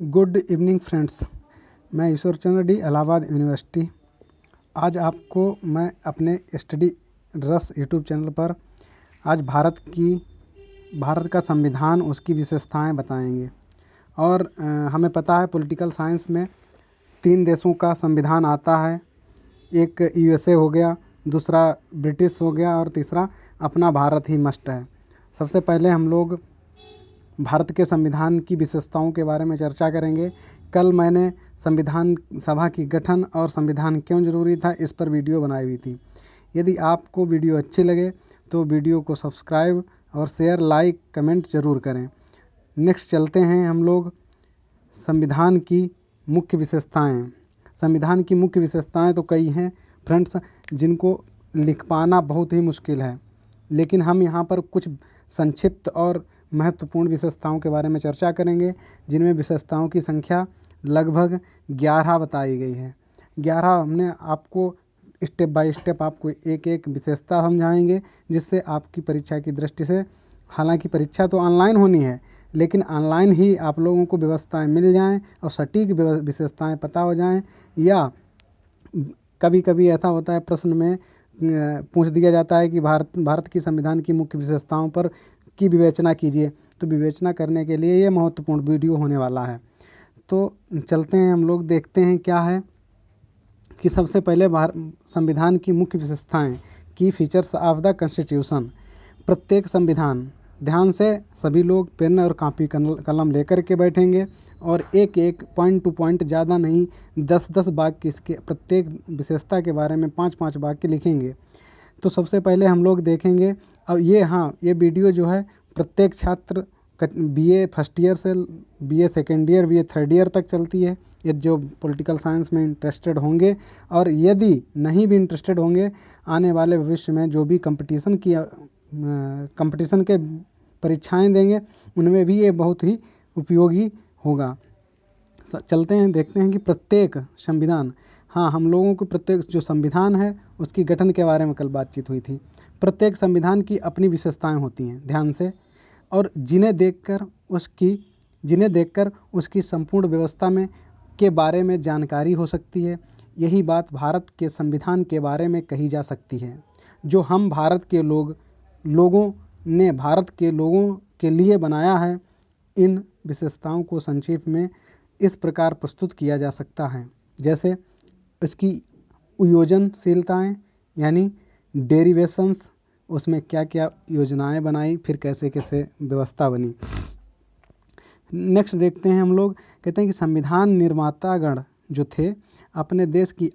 Good evening friends. मैं Ishwar Chandra D, Allahabad university. आज आपको मैं अपने स्टडी रस यूट्यूब चैनल पर आज भारत का संविधान, उसकी विशेषताएं बताएंगे। और हमें पता है पॉलिटिकल साइंस में 3 देशों का संविधान आता है। एक यूएसए हो गया, दूसरा ब्रिटिश हो गया और तीसरा अपना भारत ही मस्ट है। सबसे पहले हम लोग भारत के संविधान की विशेषताओं के बारे में चर्चा करेंगे। कल मैंने संविधान सभा की गठन और संविधान क्यों ज़रूरी था, इस पर वीडियो बनाई हुई थी। यदि आपको वीडियो अच्छी लगे तो वीडियो को सब्सक्राइब और शेयर, लाइक, कमेंट ज़रूर करें। नेक्स्ट चलते हैं हम लोग संविधान की मुख्य विशेषताएं। संविधान की मुख्य विशेषताएं तो कई हैं फ्रेंड्स, जिनको लिख पाना बहुत ही मुश्किल है, लेकिन हम यहाँ पर कुछ संक्षिप्त और महत्वपूर्ण विशेषताओं के बारे में चर्चा करेंगे, जिनमें विशेषताओं की संख्या लगभग 11 बताई गई है। 11 हमने आपको स्टेप बाय स्टेप आपको एक एक विशेषता समझाएंगे, जिससे आपकी परीक्षा की दृष्टि से, हालांकि परीक्षा तो ऑनलाइन होनी है, लेकिन ऑनलाइन ही आप लोगों को व्यवस्थाएं मिल जाएं और सटीक विशेषताएं पता हो जाएं। या कभी कभी ऐसा होता है प्रश्न में पूछ दिया जाता है कि भारत की संविधान की मुख्य विशेषताओं पर की विवेचना कीजिए, तो विवेचना करने के लिए ये महत्वपूर्ण वीडियो होने वाला है। तो चलते हैं हम लोग, देखते हैं क्या है कि सबसे पहले संविधान की मुख्य विशेषताएं की फीचर्स ऑफ द कॉन्स्टिट्यूशन। प्रत्येक संविधान, ध्यान से सभी लोग पेन और कॉपी कलम लेकर के बैठेंगे और एक एक पॉइंट टू पॉइंट, ज़्यादा नहीं 10-10 वाक्य इसके प्रत्येक विशेषता के बारे में 5-5 वाक्य लिखेंगे। तो सबसे पहले हम लोग देखेंगे, और ये वीडियो जो है प्रत्येक छात्र बीए फर्स्ट ईयर से BA second year, BA third year तक चलती है। ये जो पॉलिटिकल साइंस में इंटरेस्टेड होंगे, और यदि नहीं भी इंटरेस्टेड होंगे, आने वाले भविष्य में जो भी कंपटीशन के परीक्षाएं देंगे, उनमें भी ये बहुत ही उपयोगी होगा। चलते हैं, देखते हैं कि प्रत्येक संविधान, हम लोगों को प्रत्येक जो संविधान है उसकी गठन के बारे में कल बातचीत हुई थी। प्रत्येक संविधान की अपनी विशेषताएं होती हैं, ध्यान से, और जिन्हें देखकर उसकी संपूर्ण व्यवस्था के बारे में जानकारी हो सकती है। यही बात भारत के संविधान के बारे में कही जा सकती है, जो हम भारत के लोगों ने भारत के लोगों के लिए बनाया है। इन विशेषताओं को संक्षेप में इस प्रकार प्रस्तुत किया जा सकता है, जैसे इसकी योजनशीलताएं, यानी डेरिवेशंस, उसमें क्या क्या योजनाएं बनाई, फिर कैसे कैसे व्यवस्था बनी। नेक्स्ट देखते हैं हम लोग, कहते हैं कि संविधान निर्मातागण जो थे अपने देश की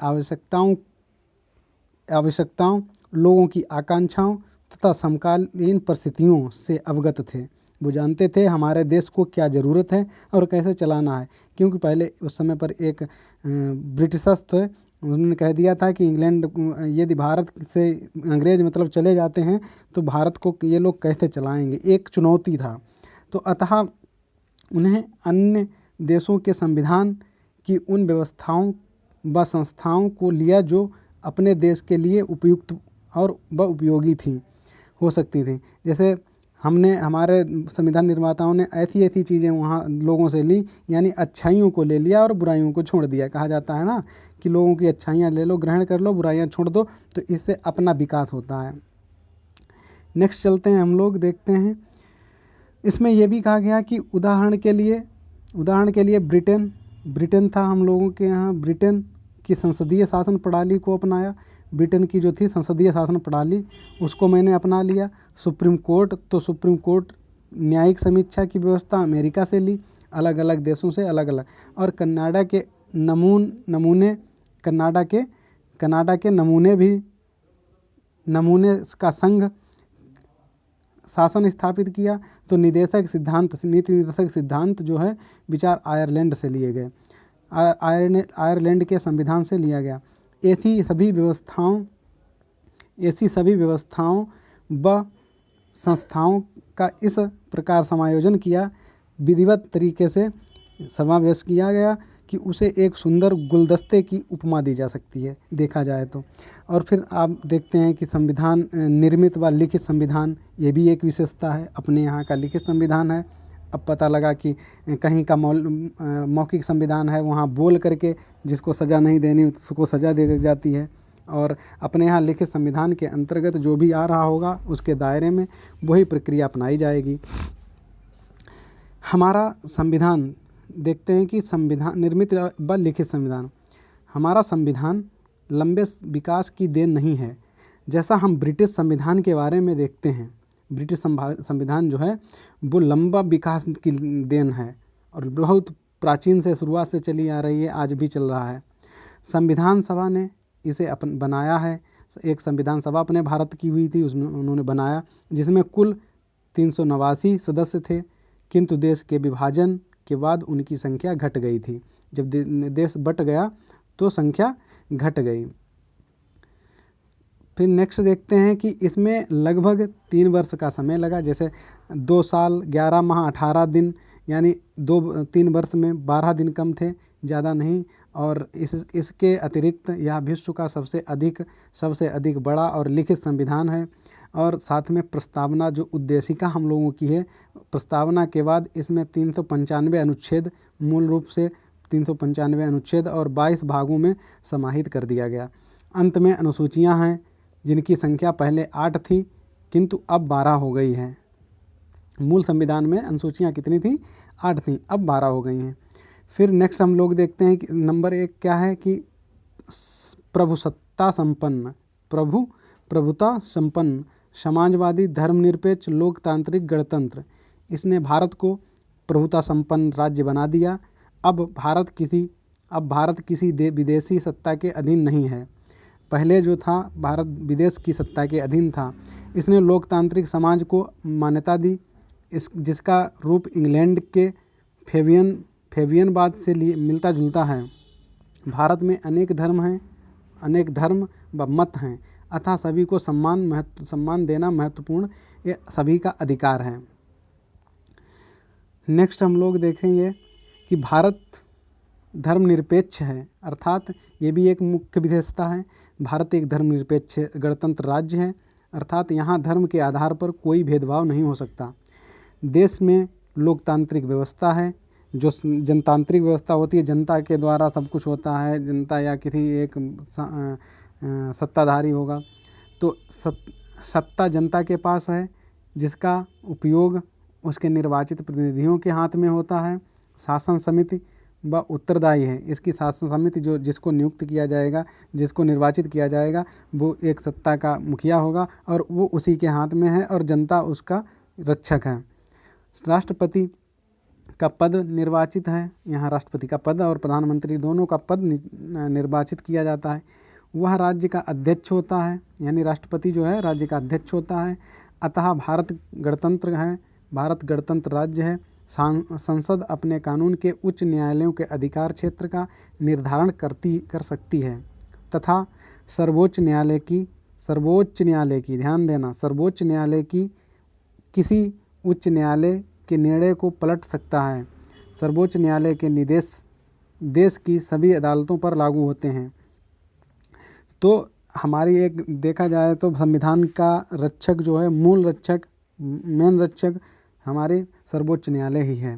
आवश्यकताओं, लोगों की आकांक्षाओं तथा समकालीन परिस्थितियों से अवगत थे। वो जानते थे हमारे देश को क्या ज़रूरत है और कैसे चलाना है, क्योंकि पहले उस समय पर एक ब्रिटिशर्स थे, उन्होंने कह दिया था कि इंग्लैंड, यदि भारत से अंग्रेज मतलब चले जाते हैं तो भारत को ये लोग कैसे चलाएंगे, एक चुनौती था। तो अतः उन्हें अन्य देशों के संविधान की उन व्यवस्थाओं व संस्थाओं को लिया जो अपने देश के लिए उपयुक्त और व उपयोगी हो सकती थी। जैसे हमारे संविधान निर्माताओं ने ऐसी चीज़ें वहाँ लोगों से ली, यानी अच्छाइयों को ले लिया और बुराइयों को छोड़ दिया। कहा जाता है ना कि लोगों की अच्छाइयाँ ले लो, ग्रहण कर लो, बुराइयाँ छोड़ दो, तो इससे अपना विकास होता है। नेक्स्ट चलते हैं हम लोग, देखते हैं इसमें यह भी कहा गया कि उदाहरण के लिए ब्रिटेन था, हम लोगों के यहाँ ब्रिटेन की संसदीय शासन प्रणाली को अपनाया। ब्रिटेन की जो थी संसदीय शासन प्रणाली, उसको मैंने अपना लिया। सुप्रीम कोर्ट न्यायिक समीक्षा की व्यवस्था अमेरिका से ली, अलग अलग देशों से अलग अलग। और कनाडा के नमूने का संघ शासन स्थापित किया। तो नीति निर्देशक सिद्धांत जो है विचार आयरलैंड से लिए गए, आयरलैंड के संविधान से लिया गया। ऐसी सभी व्यवस्थाओं व संस्थाओं का इस प्रकार समायोजन किया, विधिवत तरीके से समावेश किया गया कि उसे एक सुंदर गुलदस्ते की उपमा दी जा सकती है, देखा जाए तो। और फिर आप देखते हैं कि संविधान निर्मित व लिखित संविधान, ये भी एक विशेषता है। अपने यहाँ का लिखित संविधान है, अब पता लगा कि कहीं का मौखिक संविधान है, वहाँ बोल करके जिसको सज़ा नहीं देनी उसको सज़ा दे दी जाती है, और अपने यहाँ लिखित संविधान के अंतर्गत जो भी आ रहा होगा उसके दायरे में वही प्रक्रिया अपनाई जाएगी। हमारा संविधान देखते हैं कि संविधान निर्मित व लिखित संविधान, हमारा संविधान लंबे विकास की देन नहीं है। जैसा हम ब्रिटिश संविधान के बारे में देखते हैं, ब्रिटिश संविधान जो है वो लंबा विकास की देन है और बहुत प्राचीन से शुरुआत से चली आ रही है, आज भी चल रहा है। संविधान सभा ने इसे बनाया है। एक संविधान सभा अपने भारत की हुई थी, उसमें उन्होंने बनाया, जिसमें कुल 389 सदस्य थे, किंतु देश के विभाजन के बाद उनकी संख्या घट गई थी। जब देश बट गया तो संख्या घट गई। फिर नेक्स्ट देखते हैं कि इसमें लगभग 3 वर्ष का समय लगा, जैसे 2 साल 11 माह 18 दिन, यानी 3 वर्ष में 12 दिन कम थे, ज़्यादा नहीं। और इसके अतिरिक्त यह विश्व का सबसे अधिक बड़ा और लिखित संविधान है। और साथ में प्रस्तावना जो उद्देशिका हम लोगों की है, प्रस्तावना के बाद इसमें 395 अनुच्छेद, मूल रूप से 395 अनुच्छेद और 22 भागों में समाहित कर दिया गया। अंत में अनुसूचियां हैं जिनकी संख्या पहले 8 थी किंतु अब 12 हो गई है। मूल संविधान में अनुसूचियां कितनी थी? 8 थी, अब 12 हो गई हैं। फिर नेक्स्ट हम लोग देखते हैं कि नंबर 1 क्या है कि प्रभुता संपन्न, समाजवादी, धर्मनिरपेक्ष, लोकतांत्रिक गणतंत्र। इसने भारत को प्रभुता संपन्न राज्य बना दिया। अब भारत किसी विदेशी सत्ता के अधीन नहीं है। पहले जो था भारत विदेश की सत्ता के अधीन था। इसने लोकतांत्रिक समाज को मान्यता दी, जिसका रूप इंग्लैंड के फेबियनवाद से मिलता जुलता है। भारत में अनेक धर्म व मत हैं, अतः सभी को सम्मान देना महत्वपूर्ण, ये सभी का अधिकार है। नेक्स्ट हम लोग देखेंगे कि भारत धर्मनिरपेक्ष है, अर्थात ये भी एक मुख्य विशेषता है। भारत एक धर्मनिरपेक्ष गणतंत्र राज्य है, अर्थात यहाँ धर्म के आधार पर कोई भेदभाव नहीं हो सकता। देश में लोकतांत्रिक व्यवस्था है, जो जनतांत्रिक व्यवस्था होती है, जनता के द्वारा सब कुछ होता है, जनता या किसी एक सत्ताधारी होगा, तो सत्ता जनता के पास है, जिसका उपयोग उसके निर्वाचित प्रतिनिधियों के हाथ में होता है। शासन समिति व उत्तरदायी है। इसकी शासन समिति जिसको नियुक्त किया जाएगा, जिसको निर्वाचित किया जाएगा, वो एक सत्ता का मुखिया होगा और वो उसी के हाथ में है और जनता उसका रक्षक है। राष्ट्रपति का पद निर्वाचित है, यहाँ राष्ट्रपति का पद और प्रधानमंत्री दोनों का पद निर्वाचित किया जाता है। वह राज्य का अध्यक्ष होता है, यानी राष्ट्रपति जो है राज्य का अध्यक्ष होता है। अतः भारत गणतंत्र है, भारत गणतंत्र राज्य है। संसद अपने कानून के उच्च न्यायालयों के अधिकार क्षेत्र का निर्धारण कर सकती है तथा सर्वोच्च न्यायालय की ध्यान देना, सर्वोच्च न्यायालय की किसी उच्च न्यायालय के निर्णय को पलट सकता है। सर्वोच्च न्यायालय के निर्देश देश की सभी अदालतों पर लागू होते हैं। तो हमारी एक देखा जाए तो संविधान का रक्षक जो है, मूल रक्षक, मेन रक्षक हमारे सर्वोच्च न्यायालय ही है।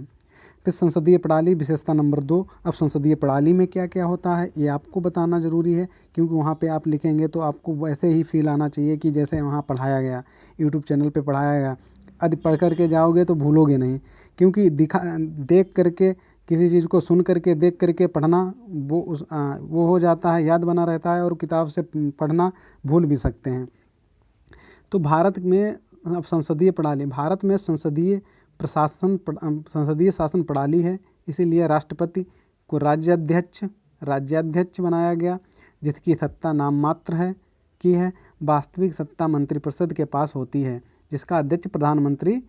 फिर संसदीय प्रणाली विशेषता नंबर 2। अब संसदीय प्रणाली में क्या क्या होता है ये आपको बताना ज़रूरी है, क्योंकि वहाँ पे आप लिखेंगे तो आपको वैसे ही फील आना चाहिए कि जैसे वहाँ पढ़ाया गया, यूट्यूब चैनल पे पढ़ाया गया। यदि पढ़ करके जाओगे तो भूलोगे नहीं, क्योंकि देख करके किसी चीज़ को सुन करके देख करके पढ़ना वो हो जाता है, याद बना रहता है, और किताब से पढ़ना भूल भी सकते हैं। तो भारत में अब संसदीय प्रणाली, भारत में संसदीय शासन प्रणाली है, इसीलिए राष्ट्रपति को राज्याध्यक्ष बनाया गया, जिसकी सत्ता नाम मात्र है। वास्तविक सत्ता मंत्रिपरिषद के पास होती है, जिसका अध्यक्ष प्रधानमंत्री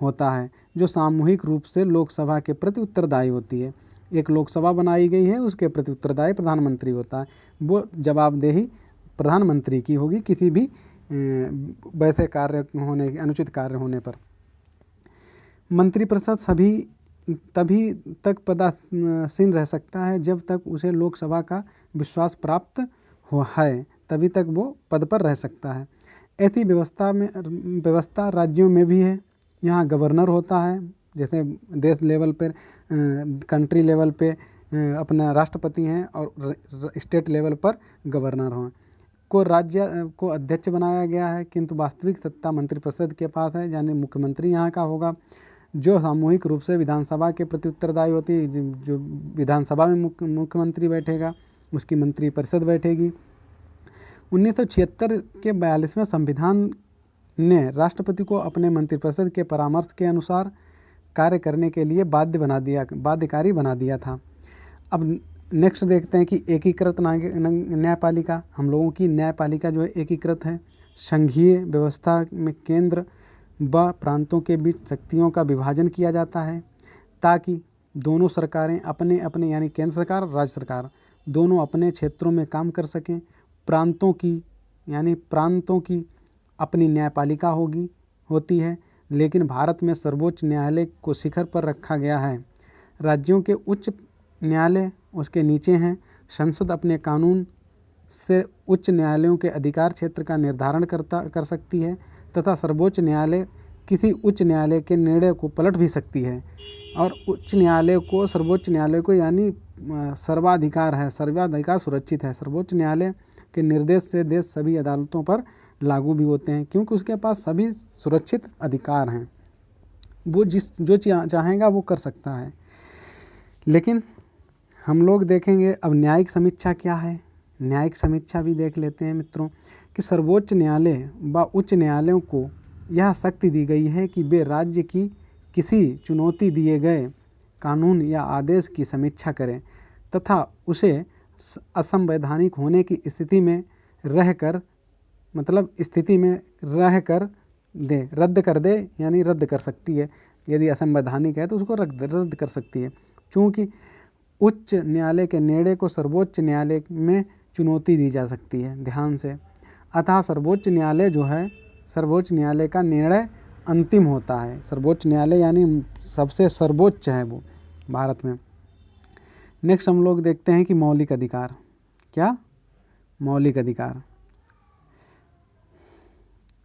होता है, जो सामूहिक रूप से लोकसभा के प्रति उत्तरदायी होती है। एक लोकसभा बनाई गई है, उसके प्रति उत्तरदायी प्रधानमंत्री होता है। वो जवाबदेही प्रधानमंत्री की होगी किसी भी वैसे अनुचित कार्य होने पर। मंत्रिपरिषद तभी तक पदासीन रह सकता है जब तक उसे लोकसभा का विश्वास प्राप्त हुआ है, तभी तक वो पद पर रह सकता है। ऐसी व्यवस्था राज्यों में भी है। यहाँ गवर्नर होता है, जैसे देश लेवल पर, कंट्री लेवल पे अपना राष्ट्रपति हैं और स्टेट लेवल पर गवर्नर हों, को राज्य को अध्यक्ष बनाया गया है, किंतु वास्तविक सत्ता मंत्रिपरिषद के पास है, यानी मुख्यमंत्री यहाँ का होगा, जो सामूहिक रूप से विधानसभा के प्रति उत्तरदायी होती है। जो विधानसभा में मुख्यमंत्री बैठेगा, उसकी मंत्रिपरिषद बैठेगी। 1976 के 42वें संविधान ने राष्ट्रपति को अपने मंत्रिपरिषद के परामर्श के अनुसार कार्य करने के लिए बाध्यकारी बना दिया था। अब नेक्स्ट देखते हैं कि एकीकृत न्यायपालिका। हम लोगों की न्यायपालिका जो है एकीकृत है। संघीय व्यवस्था में केंद्र व प्रांतों के बीच शक्तियों का विभाजन किया जाता है ताकि दोनों सरकारें अपने अपने, यानी केंद्र सरकार और राज्य सरकार दोनों अपने क्षेत्रों में काम कर सकें। प्रांतों की अपनी न्यायपालिका होती है, लेकिन भारत में सर्वोच्च न्यायालय को शिखर पर रखा गया है। राज्यों के उच्च न्यायालय उसके नीचे हैं। संसद अपने कानून से उच्च न्यायालयों के अधिकार क्षेत्र का निर्धारण कर सकती है तथा सर्वोच्च न्यायालय किसी उच्च न्यायालय के निर्णय को पलट भी सकती है। और उच्च न्यायालय को, सर्वोच्च न्यायालय को, यानी सर्वाधिकार सुरक्षित है। सर्वोच्च न्यायालय के निर्देश से देश सभी अदालतों पर लागू भी होते हैं, क्योंकि उसके पास सभी सुरक्षित अधिकार हैं। वो जो चाहेगा वो कर सकता है। लेकिन हम लोग देखेंगे अब न्यायिक समीक्षा क्या है। न्यायिक समीक्षा भी देख लेते हैं मित्रों कि सर्वोच्च न्यायालय व उच्च न्यायालयों को यह शक्ति दी गई है कि वे राज्य की किसी चुनौती दिए गए कानून या आदेश की समीक्षा करें तथा उसे असंवैधानिक होने की स्थिति में रहकर रद्द कर दे, यानी रद्द कर सकती है। यदि असंवैधानिक है तो उसको रद्द कर सकती है, क्योंकि उच्च न्यायालय के निर्णय को सर्वोच्च न्यायालय में चुनौती दी जा सकती है। ध्यान से, अतः सर्वोच्च न्यायालय जो है, सर्वोच्च न्यायालय का निर्णय अंतिम होता है। सर्वोच्च न्यायालय यानी सबसे सर्वोच्च है वो भारत में। नेक्स्ट हम लोग देखते हैं कि मौलिक अधिकार। क्या? मौलिक अधिकार।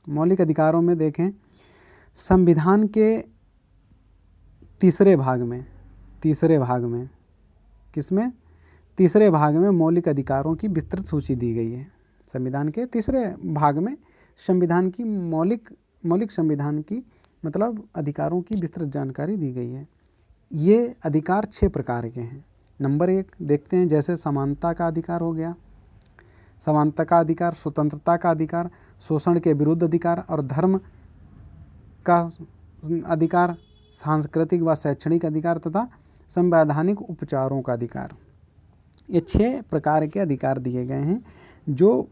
मौलिक अधिकारों में देखें, संविधान के तीसरे भाग में किसमें? तीसरे भाग में मौलिक अधिकारों की विस्तृत सूची दी गई है। संविधान के तीसरे भाग में संविधान की मौलिक संविधान की अधिकारों की विस्तृत जानकारी दी गई है। ये अधिकार 6 प्रकार के हैं। नंबर 1 देखते हैं, जैसे समानता का अधिकार हो गया। समानता का अधिकार, स्वतंत्रता का अधिकार, शोषण के विरुद्ध अधिकार और धर्म का अधिकार, सांस्कृतिक व शैक्षणिक अधिकार तथा संवैधानिक उपचारों का अधिकार। ये 6 प्रकार के अधिकार दिए गए हैं जो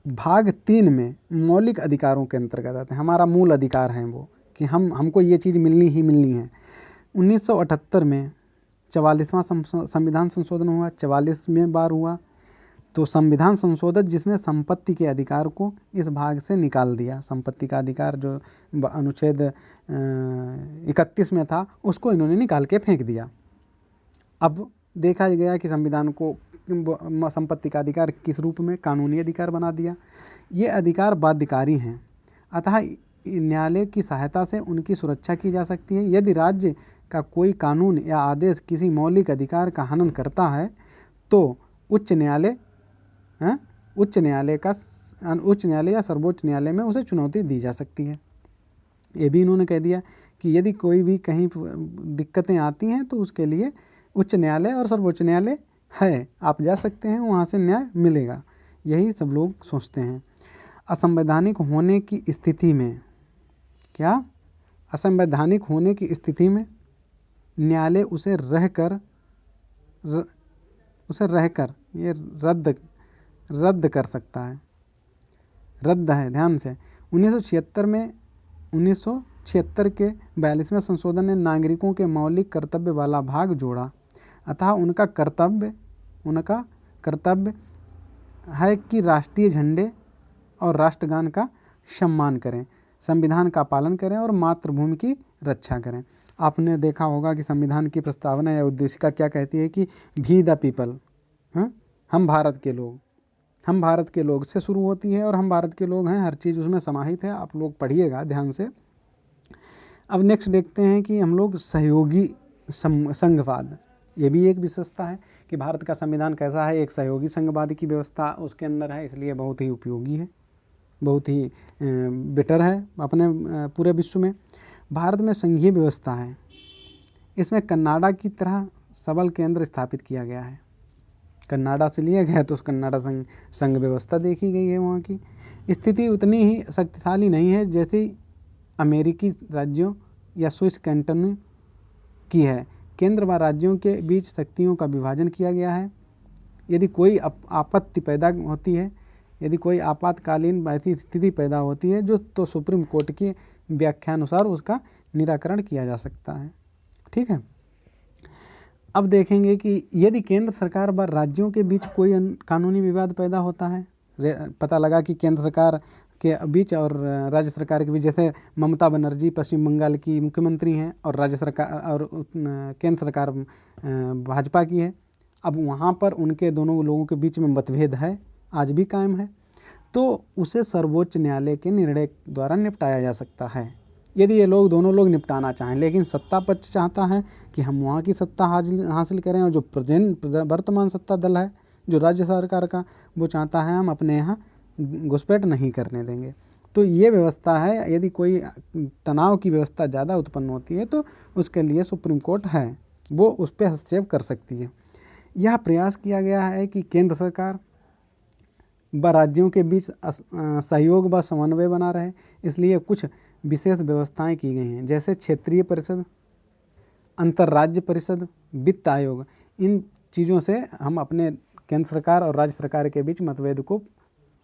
भाग 3 में मौलिक अधिकारों के अंतर्गत आते हैं। हमारा मूल अधिकार है वो कि हमको ये चीज़ मिलनी है। 1978 में 44वां संविधान संशोधन हुआ, 44वें बार हुआ। तो संविधान संशोधक जिसने संपत्ति के अधिकार को इस भाग से निकाल दिया, संपत्ति का अधिकार जो अनुच्छेद 31 में था उसको इन्होंने निकाल के फेंक दिया। अब देखा गया कि संविधान को संपत्ति का अधिकार किस रूप में कानूनी अधिकार बना दिया। ये अधिकार बाध्यकारी हैं, अतः न्यायालय की सहायता से उनकी सुरक्षा की जा सकती है। यदि राज्य का कोई कानून या आदेश किसी मौलिक अधिकार का हनन करता है तो उच्च न्यायालय या सर्वोच्च न्यायालय में उसे चुनौती दी जा सकती है। ये भी इन्होंने कह दिया कि यदि कोई भी कहीं दिक्कतें आती हैं तो उसके लिए उच्च न्यायालय और सर्वोच्च न्यायालय है, आप जा सकते हैं, वहाँ से न्याय मिलेगा। यही सब लोग सोचते हैं। असंवैधानिक होने की स्थिति में, क्या? असंवैधानिक होने की स्थिति में न्यायालय उसे रहकर ये रद्द कर सकता है। रद्द है, ध्यान से। 1976 के 42वें संशोधन ने नागरिकों के मौलिक कर्तव्य वाला भाग जोड़ा, अतः उनका कर्तव्य है कि राष्ट्रीय झंडे और राष्ट्रगान का सम्मान करें, संविधान का पालन करें और मातृभूमि की रक्षा करें। आपने देखा होगा कि संविधान की प्रस्तावना या उद्देशिका क्या कहती है कि वी द पीपल, हम भारत के लोग से शुरू होती है और हम भारत के लोग हैं, हर चीज़ उसमें समाहित है। आप लोग पढ़िएगा ध्यान से। अब नेक्स्ट देखते हैं कि हम लोग सहयोगी संघवाद, ये भी एक विशेषता है कि भारत का संविधान कैसा है, एक सहयोगी संघवाद की व्यवस्था उसके अंदर है, इसलिए बहुत ही उपयोगी है, बहुत ही बेटर है अपने पूरे विश्व में। भारत में संघीय व्यवस्था है, इसमें कनाडा की तरह सबल केंद्र स्थापित किया गया है। कनाडा से लिया गया तो उस कनाडा संघ व्यवस्था देखी गई है। वहाँ की स्थिति उतनी ही शक्तिशाली नहीं है जैसे अमेरिकी राज्यों या स्विस कैंटन की है। केंद्र व राज्यों के बीच शक्तियों का विभाजन किया गया है। यदि कोई आपत्ति पैदा होती है, यदि कोई आपातकालीन ऐसी स्थिति पैदा होती है जो तो सुप्रीम कोर्ट की व्याख्यानुसार उसका निराकरण किया जा सकता है। ठीक है। अब देखेंगे कि यदि केंद्र सरकार व राज्यों के बीच कोई कानूनी विवाद पैदा होता है, पता लगा कि केंद्र सरकार के बीच और राज्य सरकार के बीच, जैसे ममता बनर्जी पश्चिम बंगाल की मुख्यमंत्री हैं और राज्य सरकार और केंद्र सरकार भाजपा की है, अब वहाँ पर उनके दोनों लोगों के बीच में मतभेद है, आज भी कायम है, तो उसे सर्वोच्च न्यायालय के निर्णय द्वारा निपटाया जा सकता है। यदि ये लोग दोनों लोग निपटाना चाहें, लेकिन सत्ता पक्ष चाहता है कि हम वहाँ की सत्ता हासिल करें और जो वर्तमान सत्ता दल है जो राज्य सरकार का, वो चाहता है हम अपने यहाँ घुसपैठ नहीं करने देंगे। तो ये व्यवस्था है, यदि कोई तनाव की व्यवस्था ज़्यादा उत्पन्न होती है तो उसके लिए सुप्रीम कोर्ट है, वो उस पर हस्तक्षेप कर सकती है। यह प्रयास किया गया है कि केंद्र सरकार व राज्यों के बीच सहयोग व समन्वय बना रहे, इसलिए कुछ विशेष व्यवस्थाएं की गई हैं, जैसे क्षेत्रीय परिषद, अंतर्राज्य परिषद, वित्त आयोग। इन चीज़ों से हम अपने केंद्र सरकार और राज्य सरकार के बीच मतभेद को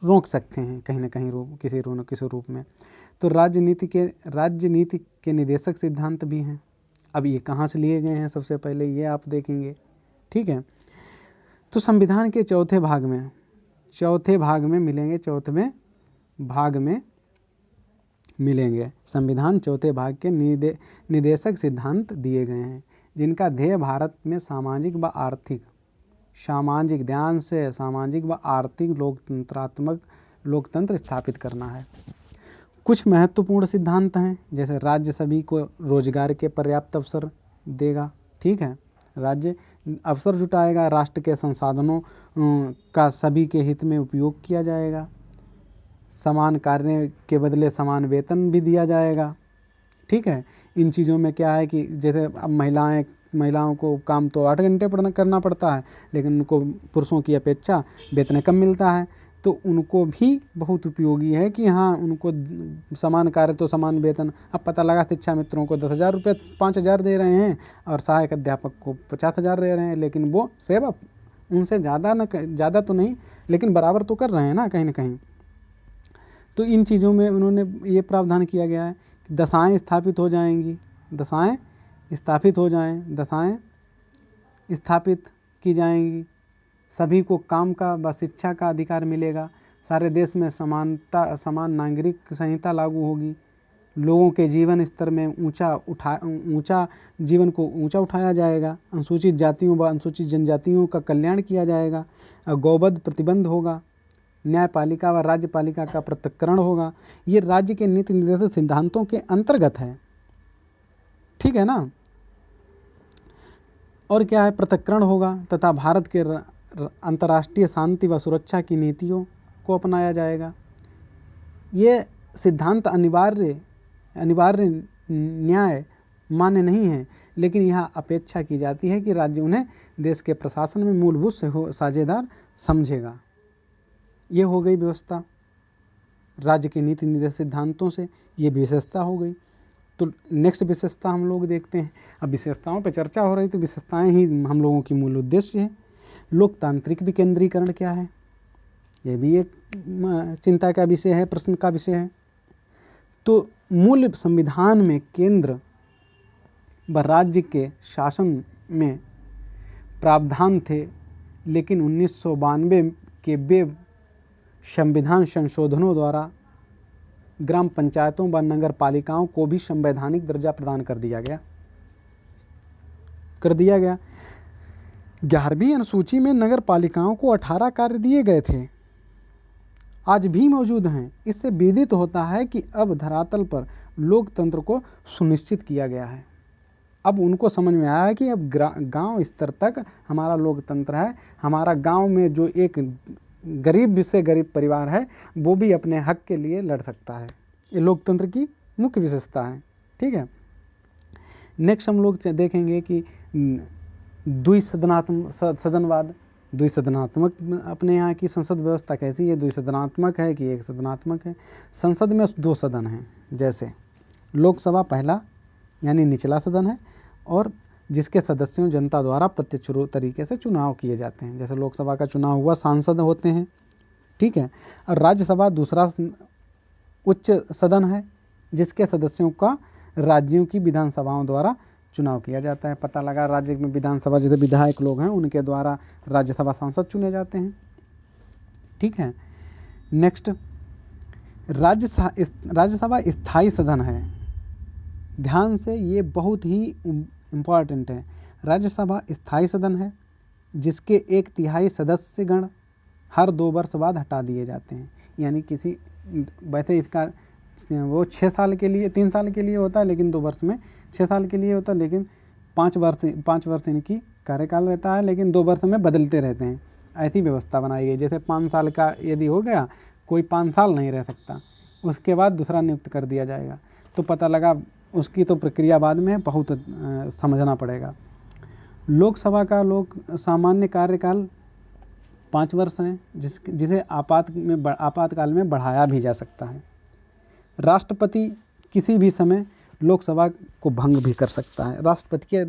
रोक सकते हैं कहीं ना कहीं किसी रूप में। तो राजनीति के निदेशक सिद्धांत भी हैं। अब ये कहाँ से लिए गए हैं, सबसे पहले ये आप देखेंगे। ठीक है। तो संविधान के चौथे भाग में मिलेंगे संविधान चौथे भाग के निदेशक सिद्धांत दिए गए हैं, जिनका ध्येय भारत में सामाजिक व आर्थिक लोकतंत्र स्थापित करना है। कुछ महत्वपूर्ण सिद्धांत हैं, जैसे राज्य सभी को रोजगार के पर्याप्त अवसर देगा। ठीक है। राज्य अवसर जुटाएगा, राष्ट्र के संसाधनों का सभी के हित में उपयोग किया जाएगा, समान कार्य के बदले समान वेतन भी दिया जाएगा। ठीक है। इन चीज़ों में क्या है कि जैसे अब महिलाओं को काम तो 8 घंटे करना पड़ता है, लेकिन उनको पुरुषों की अपेक्षा वेतन कम मिलता है, तो उनको भी बहुत उपयोगी है कि हाँ, उनको समान कार्य तो समान वेतन। अब पता लगा शिक्षा मित्रों को 10,000 रुपये 5,000 दे रहे हैं और सहायक अध्यापक को 50,000 दे रहे हैं, लेकिन वो सेवा उनसे ज़्यादा तो नहीं, लेकिन बराबर तो कर रहे हैं ना कहीं ना कहीं। तो इन चीज़ों में उन्होंने ये प्रावधान किया गया है कि दशाएँ स्थापित की जाएंगी, सभी को काम का व शिक्षा का अधिकार मिलेगा, सारे देश में समान नागरिक संहिता लागू होगी, लोगों के जीवन स्तर में जीवन को ऊंचा उठाया जाएगा, अनुसूचित जातियों व अनुसूचित जनजातियों का कल्याण किया जाएगा, गौवध प्रतिबंध होगा, न्यायपालिका व राज्यपालिका का पृथक्करण होगा। ये राज्य के नीति निर्देशित सिद्धांतों के अंतर्गत है। ठीक है ना। और क्या है, पृथक्करण होगा तथा भारत के अंतर्राष्ट्रीय शांति व सुरक्षा की नीतियों को अपनाया जाएगा। ये सिद्धांत अनिवार्य न्याय मान्य नहीं है, लेकिन यहाँ अपेक्षा की जाती है कि राज्य उन्हें देश के प्रशासन में मूलभूत साझेदार समझेगा। ये हो गई व्यवस्था राज्य के नीति निर्देशित सिद्धांतों से, ये विशेषता हो गई। तो नेक्स्ट विशेषता हम लोग देखते हैं। अब विशेषताओं पे चर्चा हो रही, तो विशेषताएं ही हम लोगों की मूल उद्देश्य है। लोकतांत्रिक विकेंद्रीकरण क्या है, ये भी एक चिंता का विषय है, प्रश्न का विषय है। तो मूल संविधान में केंद्र व राज्य के शासन में प्रावधान थे, लेकिन 1992 के संविधान संशोधनों द्वारा ग्राम पंचायतों व नगर पालिकाओं को भी संवैधानिक दर्जा प्रदान कर दिया गया। 11वीं अनुसूची में नगर पालिकाओं को 18 कार्य दिए गए थे, आज भी मौजूद हैं। इससे विदित होता है कि अब धरातल पर लोकतंत्र को सुनिश्चित किया गया है। अब उनको समझ में आया कि अब गांव स्तर तक हमारा लोकतंत्र है, हमारा गांव में जो एक गरीब से गरीब परिवार है वो भी अपने हक के लिए लड़ सकता है। ये लोकतंत्र की मुख्य विशेषता है। ठीक है, नेक्स्ट हम लोग देखेंगे कि द्विसदनात्मक अपने यहाँ की संसद व्यवस्था कैसी है, द्विसदनात्मक है कि एक सदनात्मक है। संसद में 2 सदन हैं, जैसे लोकसभा पहला यानी निचला सदन है और जिसके सदस्यों जनता द्वारा प्रत्यक्ष तरीके से चुनाव किए जाते हैं। जैसे लोकसभा का चुनाव हुआ, सांसद होते हैं। ठीक है, और राज्यसभा दूसरा उच्च सदन है जिसके सदस्यों का राज्यों की विधानसभाओं द्वारा चुनाव किया जाता है। पता लगा राज्य में विधानसभा जैसे विधायक लोग हैं उनके द्वारा राज्यसभा सांसद चुने जाते हैं। ठीक है, नेक्स्ट राज्यसभा स्थायी सदन है। ध्यान से, ये बहुत ही इम्पॉर्टेंट है। राज्यसभा स्थायी सदन है जिसके 1/3 सदस्यगण हर 2 वर्ष बाद हटा दिए जाते हैं। यानी किसी, वैसे इसका वो 6 साल के लिए 3 साल के लिए होता है, लेकिन 2 वर्ष में 6 साल के लिए होता है, लेकिन 5 वर्ष इनकी कार्यकाल रहता है, लेकिन 2 वर्ष में बदलते रहते हैं। ऐसी व्यवस्था बनाई गई। जैसे 5 साल का यदि हो गया, कोई 5 साल नहीं रह सकता, उसके बाद दूसरा नियुक्त कर दिया जाएगा। तो पता लगा उसकी तो प्रक्रिया बाद में बहुत समझना पड़ेगा। लोकसभा का सामान्य कार्यकाल 5 वर्ष है, जिसे आपातकाल में बढ़ाया भी जा सकता है। राष्ट्रपति किसी भी समय लोकसभा को भंग भी कर सकता है। राष्ट्रपति के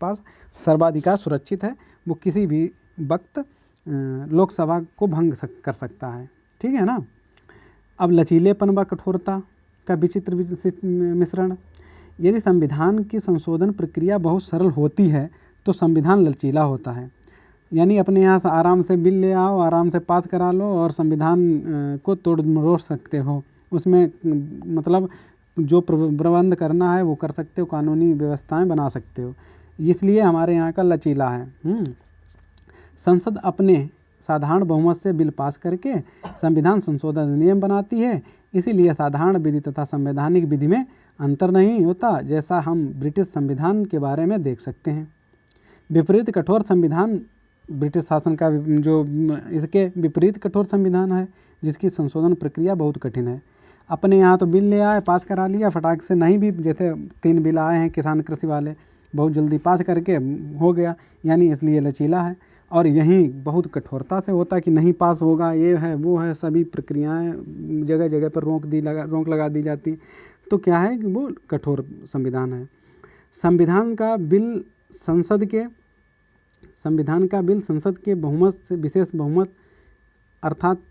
पास सर्वाधिकार सुरक्षित है, वो किसी भी वक्त लोकसभा को भंग कर सकता है। ठीक है ना। अब लचीलेपन व कठोरता का विचित्र मिश्रण। यदि संविधान की संशोधन प्रक्रिया बहुत सरल होती है तो संविधान लचीला होता है। यानी अपने यहाँ से आराम से बिल ले आओ, आराम से पास करा लो और संविधान को तोड़ मरोड़ सकते हो। उसमें मतलब जो प्रबंध करना है वो कर सकते हो, कानूनी व्यवस्थाएं बना सकते हो। इसलिए हमारे यहाँ का लचीला है। संसद अपने साधारण बहुमत से बिल पास करके संविधान संशोधन अधिनियम बनाती है। इसीलिए साधारण विधि तथा संवैधानिक विधि में अंतर नहीं होता, जैसा हम ब्रिटिश संविधान के बारे में देख सकते हैं। विपरीत कठोर संविधान ब्रिटिश शासन का जो इसके विपरीत कठोर संविधान है, जिसकी संशोधन प्रक्रिया बहुत कठिन है। अपने यहाँ तो बिल ले आए, पास करा लिया फटाक से, नहीं भी जैसे 3 बिल आए हैं किसान कृषि वाले, बहुत जल्दी पास करके हो गया, यानी इसलिए लचीला है। और यहीं बहुत कठोरता से होता कि नहीं पास होगा, ये है वो है, सभी प्रक्रियाएं जगह जगह पर रोक लगा दी जाती। तो क्या है कि वो कठोर संविधान है। संविधान का बिल संसद के बहुमत से, विशेष बहुमत अर्थात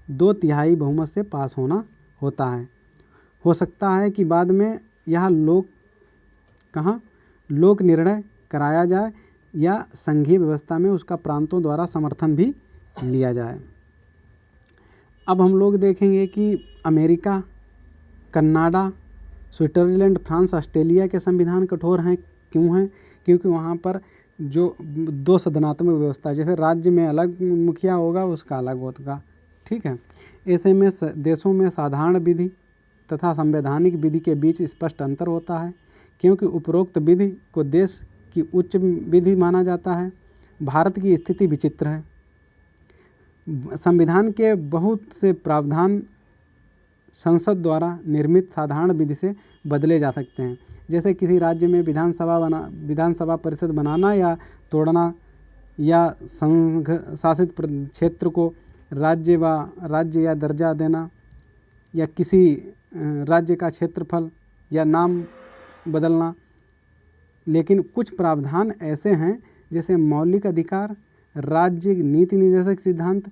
2/3 बहुमत से पास होना होता है। हो सकता है कि बाद में यह लोक निर्णय कराया जाए या संघीय व्यवस्था में उसका प्रांतों द्वारा समर्थन भी लिया जाए। अब हम लोग देखेंगे कि America, Canada, Switzerland, France, Australia के संविधान कठोर हैं। क्यों हैं? क्योंकि वहाँ पर जो 2 सदनात्मक व्यवस्था, जैसे राज्य में अलग मुखिया होगा, उसका अलग होगा। ठीक है। ऐसे में देशों में साधारण विधि तथा संवैधानिक विधि के बीच स्पष्ट अंतर होता है, क्योंकि उपरोक्त विधि को देश की उच्च विधि माना जाता है। भारत की स्थिति विचित्र है। संविधान के बहुत से प्रावधान संसद द्वारा निर्मित साधारण विधि से बदले जा सकते हैं। जैसे किसी राज्य में विधानसभा परिषद बनाना या तोड़ना, या संघ शासित क्षेत्र को राज्य या दर्जा देना, या किसी राज्य का क्षेत्रफल या नाम बदलना। लेकिन कुछ प्रावधान ऐसे हैं जैसे मौलिक अधिकार, राज्य नीति निर्देशक सिद्धांत,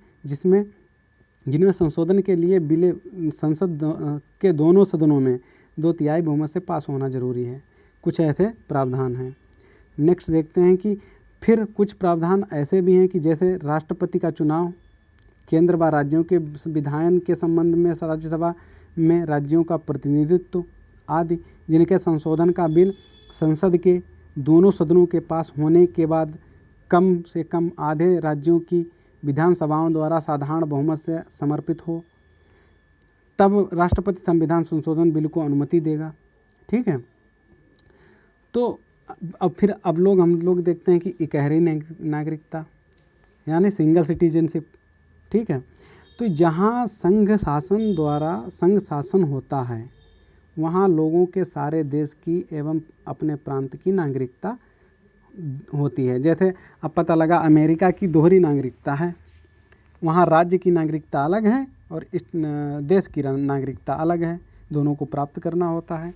जिनमें संशोधन के लिए बिल संसद के दोनों सदनों में 2/3 बहुमत से पास होना जरूरी है। कुछ ऐसे प्रावधान हैं। नेक्स्ट देखते हैं कि फिर कुछ प्रावधान ऐसे भी हैं कि जैसे राष्ट्रपति का चुनाव, केंद्र व राज्यों के विधायन के संबंध में राज्यसभा में राज्यों का प्रतिनिधित्व आदि, जिनके संशोधन का बिल संसद के दोनों सदनों के पास होने के बाद कम से कम आधे राज्यों की विधानसभाओं द्वारा साधारण बहुमत से समर्पित हो, तब राष्ट्रपति संविधान संशोधन बिल को अनुमति देगा। ठीक है। तो अब हम लोग देखते हैं कि इकहरी नागरिकता यानी सिंगल सिटीजनशिप, ठीक है। तो जहाँ संघ शासन होता है वहाँ लोगों के सारे देश की एवं अपने प्रांत की नागरिकता होती है। जैसे अब पता लगा अमेरिका की दोहरी नागरिकता है, वहाँ राज्य की नागरिकता अलग है और इस देश की नागरिकता अलग है, दोनों को प्राप्त करना होता है।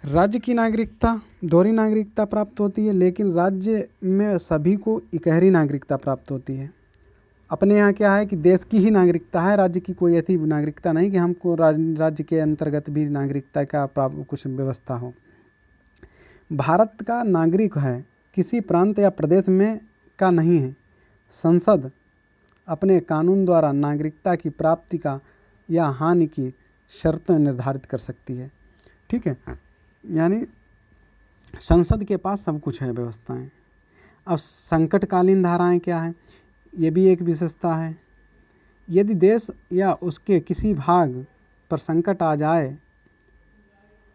राज्य की नागरिकता दोहरी नागरिकता प्राप्त होती है, लेकिन राज्य में सभी को इकहरी नागरिकता प्राप्त होती है। अपने यहाँ क्या है कि देश की ही नागरिकता है, राज्य की कोई ऐसी नागरिकता नहीं कि हमको राज्य के अंतर्गत भी नागरिकता का कुछ व्यवस्था हो। भारत का नागरिक है, किसी प्रांत या प्रदेश में का नहीं है। संसद अपने कानून द्वारा नागरिकता की प्राप्ति का या हानि की शर्तें निर्धारित कर सकती है, ठीक है। यानी संसद के पास सब कुछ है व्यवस्थाएं। अब संकटकालीन धाराएं क्या है, ये भी एक विशेषता है। यदि देश या उसके किसी भाग पर संकट आ जाए,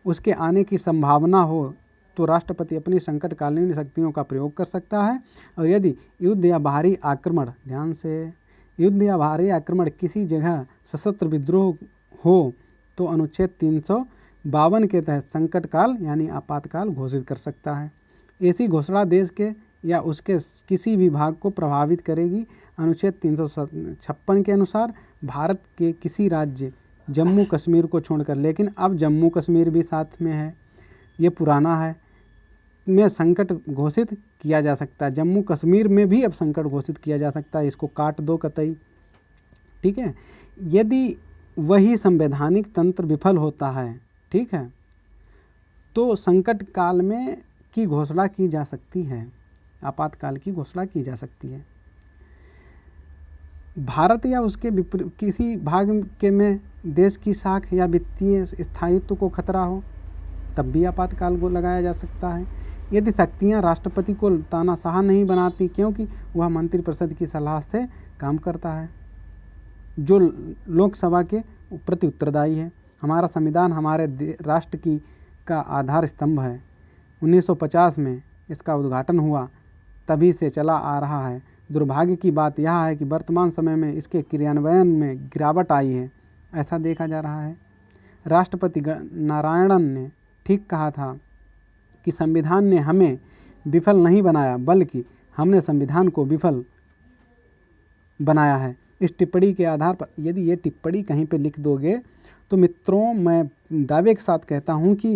उसके आने की संभावना हो, तो राष्ट्रपति अपनी संकटकालीन शक्तियों का प्रयोग कर सकता है। और यदि युद्ध या बाहरी आक्रमण, ध्यान से, युद्ध या बाहरी आक्रमण किसी जगह सशस्त्र विद्रोह हो तो अनुच्छेद 352 के तहत संकट काल यानी आपातकाल घोषित कर सकता है। ऐसी घोषणा देश के या उसके किसी भी भाग को प्रभावित करेगी। अनुच्छेद 356 के अनुसार भारत के किसी राज्य जम्मू कश्मीर को छोड़कर, लेकिन अब जम्मू कश्मीर भी साथ में है, ये पुराना है, में संकट घोषित किया जा सकता है। जम्मू कश्मीर में भी अब संकट घोषित किया जा सकता है, इसको काट दो कतई, ठीक है। यदि वही संवैधानिक तंत्र विफल होता है, ठीक है, तो संकट काल में की घोषणा की जा सकती है, आपातकाल की घोषणा की जा सकती है। भारत या उसके किसी भाग के में देश की साख या वित्तीय स्थायित्व को खतरा हो, तब भी आपातकाल को लगाया जा सकता है। यदि शक्तियां राष्ट्रपति को तानाशाह नहीं बनाती, क्योंकि वह मंत्रिपरिषद की सलाह से काम करता है, जो लोकसभा के प्रति उत्तरदायी है। हमारा संविधान हमारे राष्ट्र की का आधार स्तंभ है। 1950 में इसका उद्घाटन हुआ, तभी से चला आ रहा है। दुर्भाग्य की बात यह है कि वर्तमान समय में इसके क्रियान्वयन में गिरावट आई है, ऐसा देखा जा रहा है। राष्ट्रपति नारायणन ने ठीक कहा था कि संविधान ने हमें विफल नहीं बनाया, बल्कि हमने संविधान को विफल बनाया है। इस टिप्पणी के आधार पर यदि ये टिप्पणी कहीं पे लिख दोगे तो मित्रों, मैं दावे के साथ कहता हूँ कि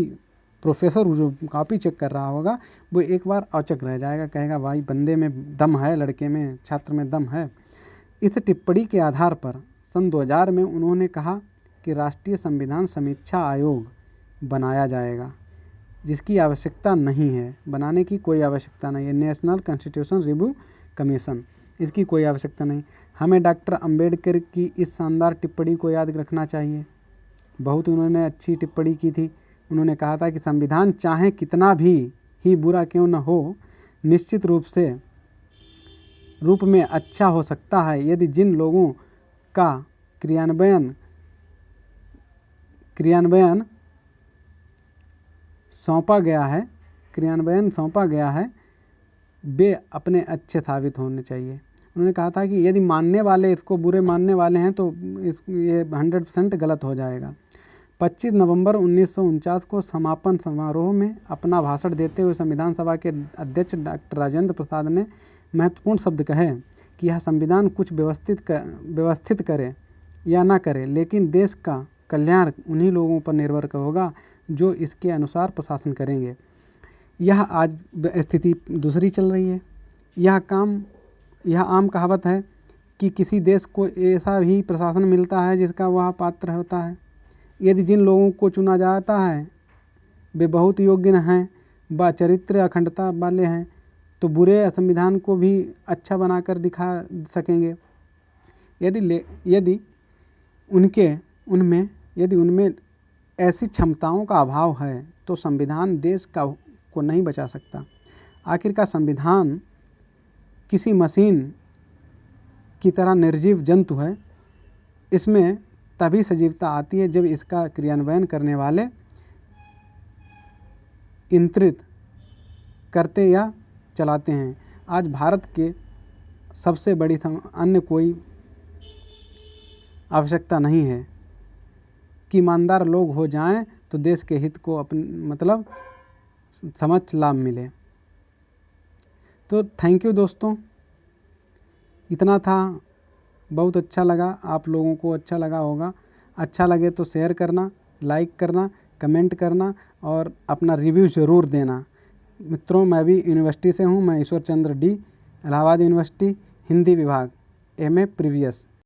प्रोफेसर जो कॉपी चेक कर रहा होगा वो एक बार औचक रह जाएगा, कहेगा भाई बंदे में दम है, लड़के में, छात्र में दम है। इस टिप्पणी के आधार पर सन 2000 में उन्होंने कहा कि राष्ट्रीय संविधान समीक्षा आयोग बनाया जाएगा, जिसकी आवश्यकता नहीं है, बनाने की कोई आवश्यकता नहीं है। नेशनल कॉन्स्टिट्यूशन रिव्यू कमीशन, इसकी कोई आवश्यकता नहीं। हमें डॉक्टर अंबेडकर की इस शानदार टिप्पणी को याद रखना चाहिए। बहुत उन्होंने अच्छी टिप्पणी की थी। उन्होंने कहा था कि संविधान चाहे कितना भी ही बुरा क्यों न हो, निश्चित रूप में अच्छा हो सकता है यदि जिन लोगों का क्रियान्वयन सौंपा गया है वे अपने अच्छे साबित होने चाहिए। उन्होंने कहा था कि यदि मानने वाले इसको बुरे मानने वाले हैं तो ये 100% गलत हो जाएगा। 25 नवंबर 1949 को समापन समारोह में अपना भाषण देते हुए संविधान सभा के अध्यक्ष डॉक्टर राजेंद्र प्रसाद ने महत्वपूर्ण शब्द कहे कि यह संविधान कुछ व्यवस्थित करे या ना करे, लेकिन देश का कल्याण उन्हीं लोगों पर निर्भर होगा जो इसके अनुसार प्रशासन करेंगे। यह आज स्थिति दूसरी चल रही है। यह आम कहावत है कि किसी देश को ऐसा ही प्रशासन मिलता है जिसका वह पात्र होता है। यदि जिन लोगों को चुना जाता है वे बहुत योग्य हैं, व चरित्र अखंडता वाले हैं, तो बुरे संविधान को भी अच्छा बनाकर दिखा सकेंगे। यदि उनमें ऐसी क्षमताओं का अभाव है तो संविधान देश को नहीं बचा सकता। आखिरकार संविधान किसी मशीन की तरह निर्जीव जंतु है। इसमें तभी सजीवता आती है जब इसका क्रियान्वयन करने वाले नियंत्रित करते या चलाते हैं। आज भारत के सबसे बड़ी अन्य कोई आवश्यकता नहीं है कि ईमानदार लोग हो जाएं तो देश के हित को मतलब समझ लाभ मिले। तो थैंक यू दोस्तों, इतना था। बहुत अच्छा लगा, आप लोगों को अच्छा लगा होगा। अच्छा लगे तो शेयर करना, लाइक करना, कमेंट करना और अपना रिव्यू ज़रूर देना। मित्रों, मैं भी यूनिवर्सिटी से हूँ। मैं ईश्वर चंद्र डी, इलाहाबाद यूनिवर्सिटी, हिंदी विभाग, MA प्रीवियस।